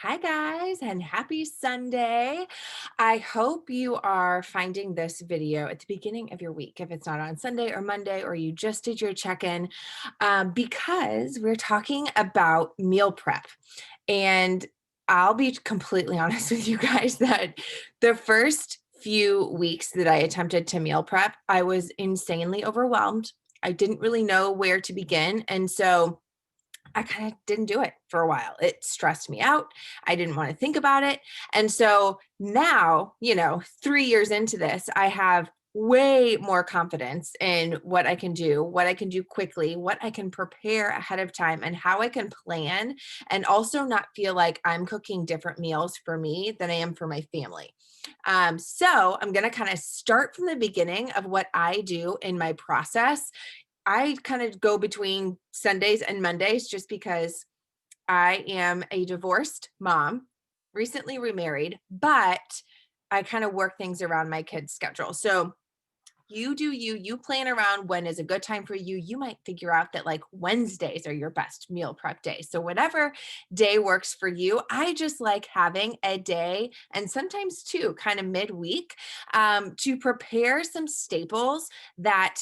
Hi, guys, and happy Sunday. I hope you are finding this video at the beginning of your week, if it's not on Sunday or Monday, or you just did your check in, because we're talking about meal prep. And I'll be completely honest with you guys that the first few weeks that I attempted to meal prep, I was insanely overwhelmed. I didn't really know where to begin. And so I kind of didn't do it for a while. It stressed me out. I didn't want to think about it. And so now, 3 years into this, I have way more confidence in what I can do quickly, what I can prepare ahead of time, and how I can plan, and also not feel like I'm cooking different meals for me than I am for my family. So I'm going to kind of start from the beginning of what I do in my process. I kind of go between Sundays and Mondays just because I am a divorced mom, recently remarried, but I kind of work things around my kids' schedule. So you do you plan around when is a good time for you. You might figure out that like Wednesdays are your best meal prep days. So whatever day works for you. I just like having a day and sometimes two kind of midweek to prepare some staples that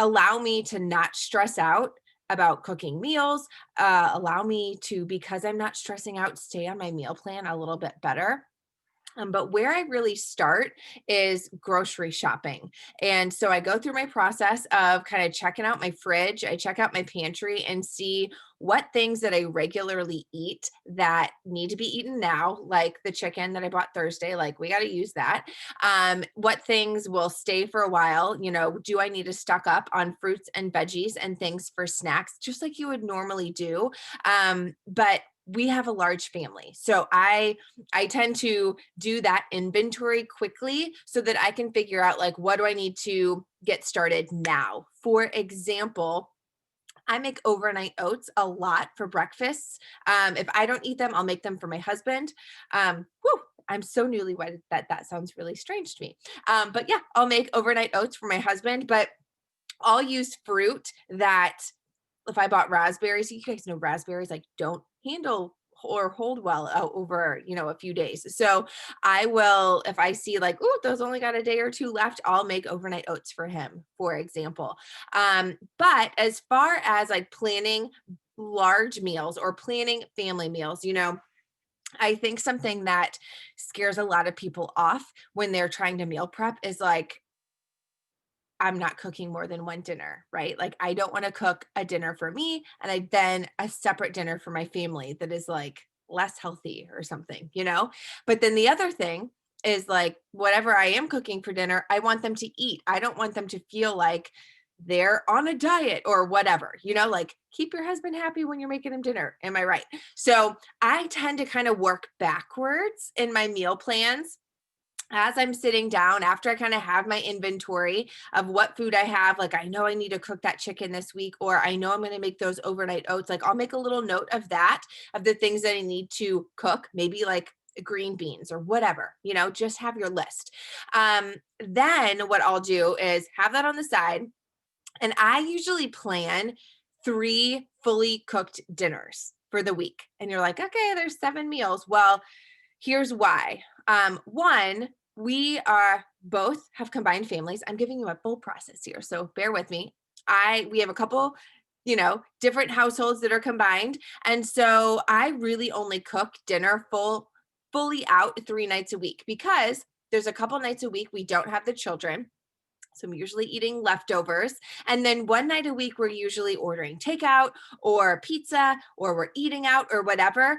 allow me to not stress out about cooking meals, allow me to, because I'm not stressing out, stay on my meal plan a little bit better. But where I really start is grocery shopping. And so I go through my process of kind of checking out my fridge. I check out my pantry and see what things that I regularly eat that need to be eaten now, like the chicken that I bought Thursday, like we got to use that. What things will stay for a while? Do I need to stock up on fruits and veggies and things for snacks, just like you would normally do? But we have a large family. So I tend to do that inventory quickly so that I can figure out like what do I need to get started now. For example, I make overnight oats a lot for breakfasts. If I don't eat them, I'll make them for my husband. Whew, I'm so newlywed that that sounds really strange to me. But yeah, I'll make overnight oats for my husband, but I'll use fruit that, if I bought raspberries, you guys know raspberries like don't handle or hold well out over, a few days. So I will, if I see like, oh, those only got a day or two left, I'll make overnight oats for him, for example. But as far as like planning large meals or planning family meals, I think something that scares a lot of people off when they're trying to meal prep is like, I'm not cooking more than one dinner, right? Like I don't want to cook a dinner for me and I then a separate dinner for my family that is like less healthy or something. But then the other thing is like whatever I am cooking for dinner, I want them to eat. I don't want them to feel like they're on a diet or whatever, like keep your husband happy when you're making him dinner. Am I right? So I tend to kind of work backwards in my meal plans as I'm sitting down after I kind of have my inventory of what food I have. Like, I know I need to cook that chicken this week, or I know I'm going to make those overnight oats. Like, I'll make a little note of that, of the things that I need to cook, maybe like green beans or whatever, just have your list. Then what I'll do is have that on the side. And I usually plan 3 fully cooked dinners for the week. And you're like, okay, there's 7 meals. Well, here's why. One, we are both have combined families. I'm giving you a full process here, so bear with me. We have a couple, different households that are combined, and so I really only cook dinner fully out 3 nights a week because there's a couple nights a week we don't have the children. So I'm usually eating leftovers. And then one night a week, we're usually ordering takeout or pizza, or we're eating out or whatever.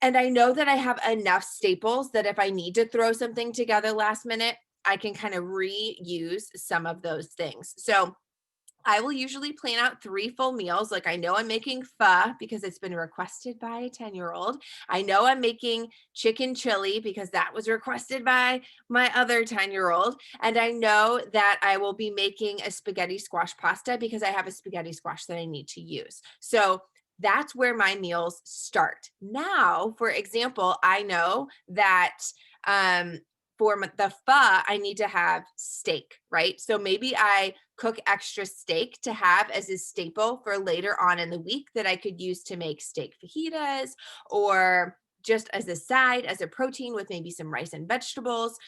And I know that I have enough staples that if I need to throw something together last minute, I can kind of reuse some of those things. So I will usually plan out 3 full meals. Like I know I'm making pho because it's been requested by a 10-year-old. I know I'm making chicken chili because that was requested by my other 10-year-old. And I know that I will be making a spaghetti squash pasta because I have a spaghetti squash that I need to use. So that's where my meals start. Now, for example, I know that um, for the pho, I need to have steak, right? So maybe I cook extra steak to have as a staple for later on in the week that I could use to make steak fajitas or just as a side, as a protein with maybe some rice and vegetables.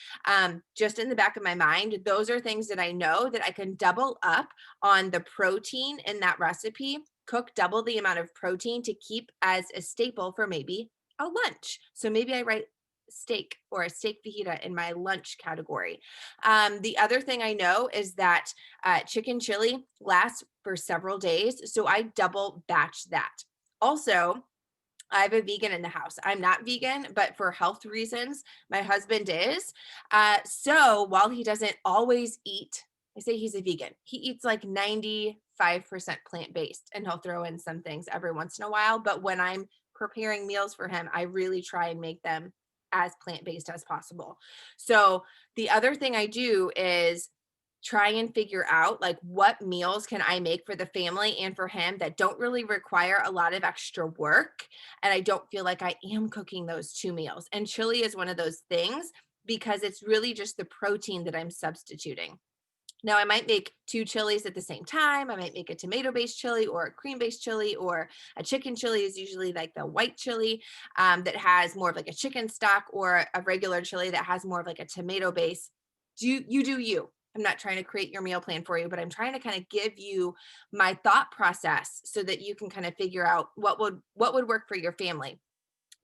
Just in the back of my mind, those are things that I know that I can double up on the protein in that recipe, cook double the amount of protein to keep as a staple for maybe a lunch. So maybe I write steak or a steak fajita in my lunch category. The other thing I know is that chicken chili lasts for several days. So I double batch that. Also, I have a vegan in the house. I'm not vegan, but for health reasons, my husband is. So while he doesn't always eat, I say he's a vegan, he eats like 95% plant based and he'll throw in some things every once in a while. But when I'm preparing meals for him, I really try and make them as plant based as possible. So the other thing I do is try and figure out like what meals can I make for the family and for him that don't really require a lot of extra work, and I don't feel like I am cooking those two meals. And chili is one of those things because it's really just the protein that I'm substituting. Now, I might make two chilies at the same time. I might make a tomato based chili or a cream based chili, or a chicken chili is usually like the white chili that has more of like a chicken stock, or a regular chili that has more of like a tomato base. You do you. I'm not trying to create your meal plan for you, but I'm trying to kind of give you my thought process so that you can kind of figure out what would work for your family.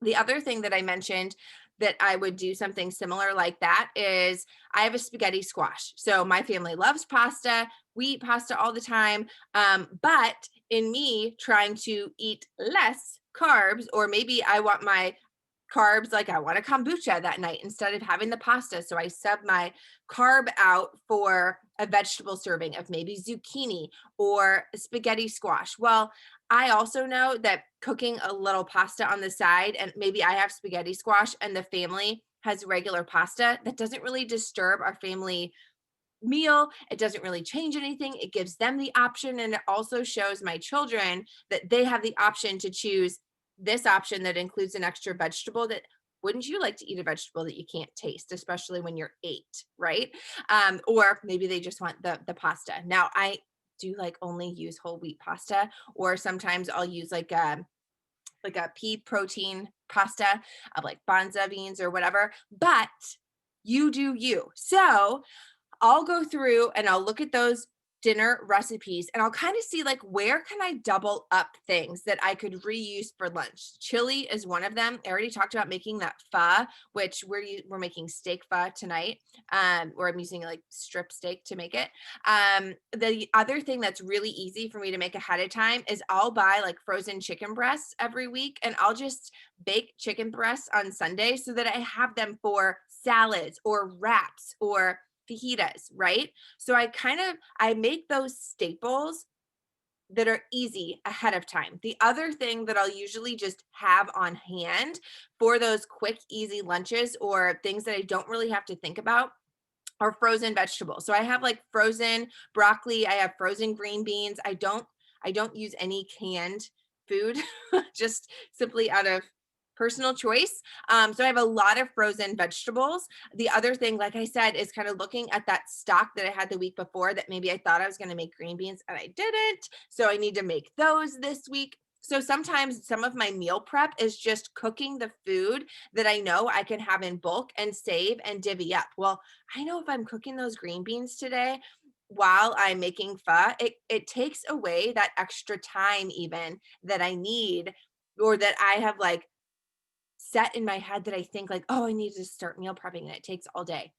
The other thing that I mentioned that I would do something similar like that is I have a spaghetti squash. So my family loves pasta. We eat pasta all the time. But in me trying to eat less carbs, or maybe I want my carbs, like I want a kombucha that night instead of having the pasta. So I sub my carb out for a vegetable serving of maybe zucchini or spaghetti squash. Well, I also know that cooking a little pasta on the side, and maybe I have spaghetti squash and the family has regular pasta, that doesn't really disturb our family meal. It doesn't really change anything. It gives them the option. And it also shows my children that they have the option to choose this option that includes an extra vegetable. That wouldn't you like to eat a vegetable that you can't taste, especially when you're 8, right? Or maybe they just want the pasta. Now, I do like only use whole wheat pasta, or sometimes I'll use like a pea protein pasta of like bonza beans or whatever. But you do you. So I'll go through and I'll look at those dinner recipes and I'll kind of see like where can I double up things that I could reuse for lunch. Chili is one of them. I already talked about making that pho, which we're making steak pho tonight. Or I'm using like strip steak to make it. The other thing that's really easy for me to make ahead of time is I'll buy like frozen chicken breasts every week, and I'll just bake chicken breasts on Sunday so that I have them for salads or wraps or fajitas, right? So I make those staples that are easy ahead of time. The other thing that I'll usually just have on hand for those quick, easy lunches or things that I don't really have to think about are frozen vegetables. So I have like frozen broccoli, I have frozen green beans. I don't use any canned food just simply out of personal choice. So I have a lot of frozen vegetables. The other thing, like I said, is kind of looking at that stock that I had the week before that maybe I thought I was going to make green beans and I didn't. So I need to make those this week. So sometimes some of my meal prep is just cooking the food that I know I can have in bulk and save and divvy up. Well, I know if I'm cooking those green beans today while I'm making pho, it takes away that extra time even that I need, or that I have like set in my head that I think like, oh, I need to start meal prepping and it takes all day.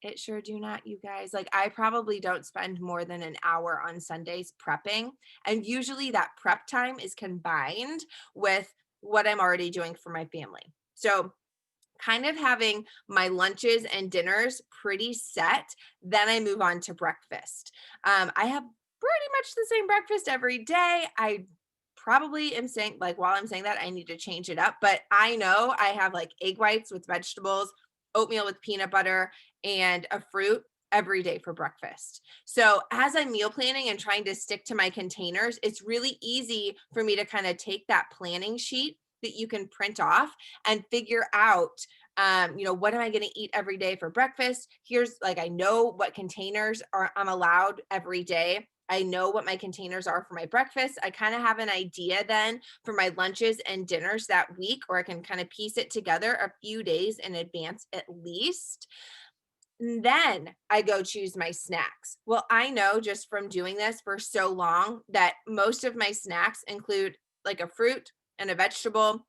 It sure do not, you guys. Like I probably don't spend more than an hour on Sundays prepping. And usually that prep time is combined with what I'm already doing for my family. So kind of having my lunches and dinners pretty set, then I move on to breakfast. I have pretty much the same breakfast every day. I probably am saying, like, while I'm saying that, I need to change it up, but I know I have like egg whites with vegetables, oatmeal with peanut butter, and a fruit every day for breakfast. So as I'm meal planning and trying to stick to my containers, it's really easy for me to kind of take that planning sheet that you can print off and figure out what am I going to eat every day for breakfast? Here's like, I know what containers are I'm allowed every day. I know what my containers are for my breakfast. I kind of have an idea then for my lunches and dinners that week, or I can kind of piece it together a few days in advance at least. And then I go choose my snacks. Well, I know just from doing this for so long that most of my snacks include like a fruit and a vegetable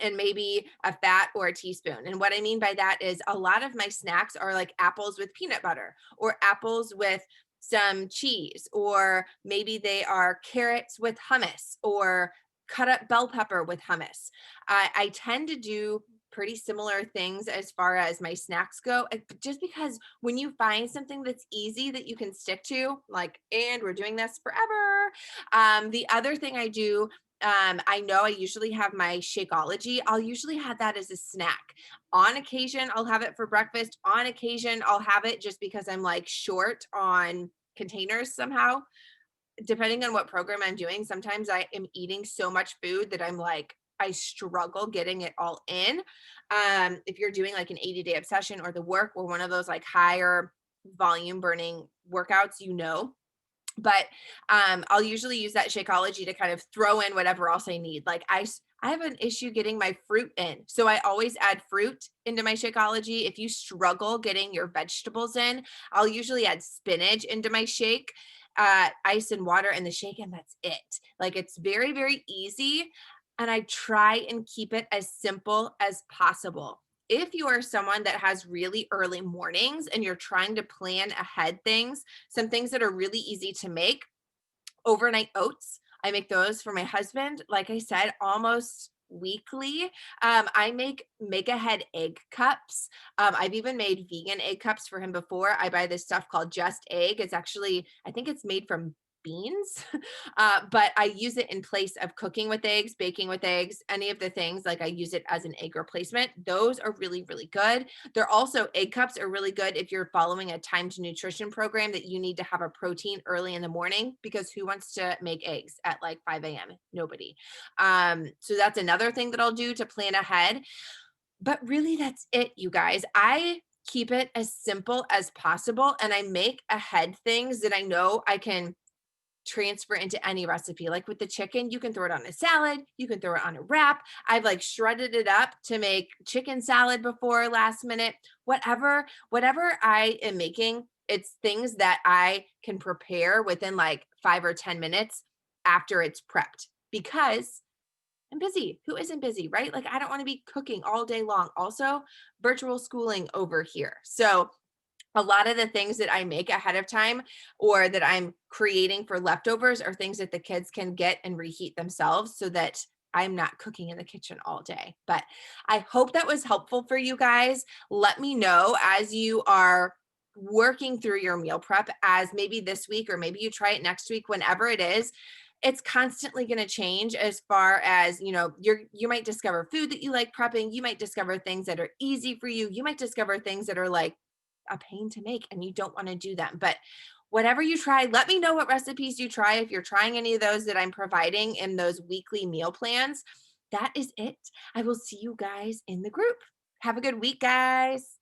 and maybe a fat or a teaspoon. And what I mean by that is a lot of my snacks are like apples with peanut butter or apples with some cheese, or maybe they are carrots with hummus or cut up bell pepper with hummus. I tend to do pretty similar things as far as my snacks go, just because when you find something that's easy that you can stick to, like, and we're doing this forever. The other thing I do, I know I usually have my Shakeology. I'll usually have that as a snack. On occasion, I'll have it for breakfast. On occasion, I'll have it just because I'm like short on containers somehow. Depending on what program I'm doing, sometimes I am eating so much food that I'm like, I struggle getting it all in. If you're doing like an 80-day obsession or the work or one of those like higher volume burning workouts, but I'll usually use that Shakeology to kind of throw in whatever else I need. Like I have an issue getting my fruit in. So I always add fruit into my Shakeology. If you struggle getting your vegetables in, I'll usually add spinach into my shake, ice and water in the shake, and that's it. Like it's very, very easy. And I try and keep it as simple as possible. If you are someone that has really early mornings and you're trying to plan ahead things, some things that are really easy to make: overnight oats. I make those for my husband, like I said, almost weekly. I make ahead egg cups. I've even made vegan egg cups for him before. I buy this stuff called Just Egg. It's actually, I think it's made from beans, but I use it in place of cooking with eggs, baking with eggs, any of the things. Like I use it as an egg replacement. Those are really, really good. They're also, egg cups are really good if you're following a timed nutrition program that you need to have a protein early in the morning, because who wants to make eggs at like 5 a.m.? Nobody. So that's another thing that I'll do to plan ahead. But really, that's it, you guys. I keep it as simple as possible, and I make ahead things that I know I can transfer into any recipe. Like with the chicken, you can throw it on a salad, you can throw it on a wrap. I've like shredded it up to make chicken salad before last minute. Whatever I am making, it's things that I can prepare within like 5 or 10 minutes after it's prepped, because I'm busy. Who isn't busy, right? Like I don't want to be cooking all day long. Also, virtual schooling over here. So a lot of the things that I make ahead of time or that I'm creating for leftovers are things that the kids can get and reheat themselves, so that I'm not cooking in the kitchen all day. But I hope that was helpful for you guys. Let me know as you are working through your meal prep, as maybe this week or maybe you try it next week, whenever it is. It's constantly going to change as far as, you might discover food that you like prepping. You might discover things that are easy for you. You might discover things that are like a pain to make and you don't want to do them. But whatever you try, let me know what recipes you try. If you're trying any of those that I'm providing in those weekly meal plans, that is it. I will see you guys in the group. Have a good week, guys.